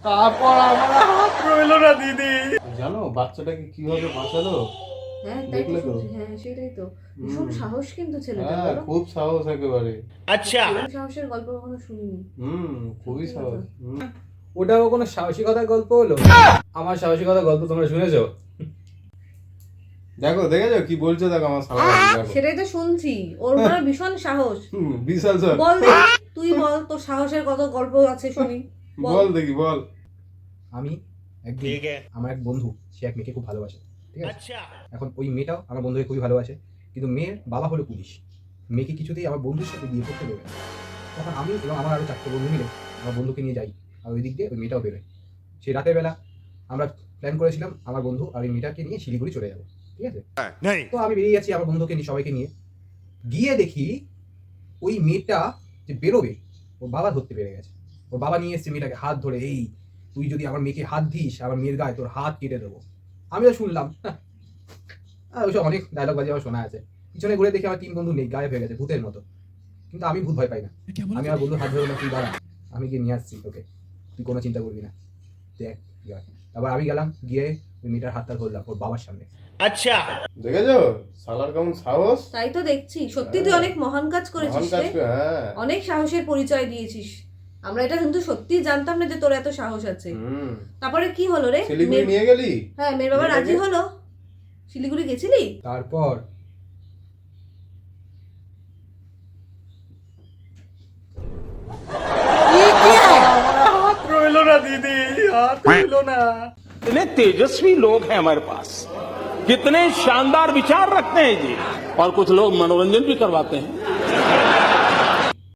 তারপর আমার হাত রইলো না দিদি। জানো বাচ্চাটাকে কিভাবে বাঁচালো? হ্যাঁ তাই তো দেখলে তো? শুনছি, হ্যাঁ সেটাই তো। ভীষণ সাহস কিন্তু ছেলেটা, হ্যাঁ বলো। খুব সাহস একেবারে। এরকম সাহসের গল্প কখনো শুনিনি। খুবই সত্যি সাহস। কথা। ওটাও কোনো সাহসিকতার গল্প হলো? আমার সাহসিকতার গল্প তোমরা শুনেছো? দেখো দেখেছো কি বলছো, দেখো আমার সালা দেখো। সেটাই তো শুনছি, ওর মনে ভীষণ সাহস। বিশাল স্যার। বল দেখি, তুই বল তোর সাহসের কত গল্প আছে শুনি। বল দেখি বল। আমি একদিন আমার এক বন্ধু, সে এক মেয়েকে খুব ভালোবাসে, ঠিক আছে? এখন ওই মেয়েটাও আমার বন্ধুকে খুবই ভালোবাসে, কিন্তু মেয়ের বাবা হলো পুলিশ। মেয়েকে কিছুতেই আমার বন্ধুর সাথে বিয়ে করতে দেবে না। তখন আমি এবং আমার আরও 4টে বন্ধু মিলে আমার বন্ধুকে নিয়ে যাই, আর ওই দিক দিয়ে ওই মেয়েটাও বেরোয়। সেই রাতের বেলা আমরা প্ল্যান করেছিলাম আমার বন্ধু আর ওই মেয়েটাকে নিয়ে শিলিগুড়ি চলে যাবো, ঠিক আছে? তো আমি বেরিয়ে যাচ্ছি আমার বন্ধুকে নিয়ে, সবাইকে নিয়ে গিয়ে দেখি ওই মেয়েটা যে বেরোবে ওর বাবা ধরতে পেরে গেছে। ওর বাবা নিয়ে এসছে মেয়েটাকে হাত ধরে, এই তুই যদি আমার মেয়েকে হাত দিস আমার মেয়ের গায়ে তোর হাত কেটে দেবো। আমিও শুনলাম, ওইসব অনেক ডায়লগ বাজি আমার শোনা আছে। পিছনে ঘুরে দেখি আমার 3 বন্ধু নেই, গায়েব হয়ে গেছে ভূতের মতো। কিন্তু আমি ভূত ভয় পাই না। আমি আমার বন্ধু হাত ধরে, তুই দাঁড়া, আমি গিয়ে নিয়ে আসছি তোকে, তুই কোনো চিন্তা করবি না, দেখ কি হয়। তারপর আমি গেলাম, গিয়ে ওই মেয়েটার হাতটা ধরলাম ওর বাবার সামনে। দেখেছো সালার কেমন সাহস। তাই তো দেখছি, সত্যি তুই অনেক মহান কাজ করেছিস রে। হ্যাঁ অনেক সাহসের পরিচয় দিয়েছিস। আমরা এটা কিন্তু সত্যি জানতাম না যে তোর এত সাহস আছে। তারপরে কি হলো রে? শিলিগুড়ি নিয়ে গেলি? হ্যাঁ, মেয়ের বাবা রাজি হলো। শিলিগুড়ি গেছিলি? তারপর হাত রইলো না দিদি, হাত রইলো না। इतने तेजस्वी लोग हैं हमारे पास, कितने शानदार विचार रखते हैं जी, और कुछ लोग मनोरंजन भी करवाते हैं।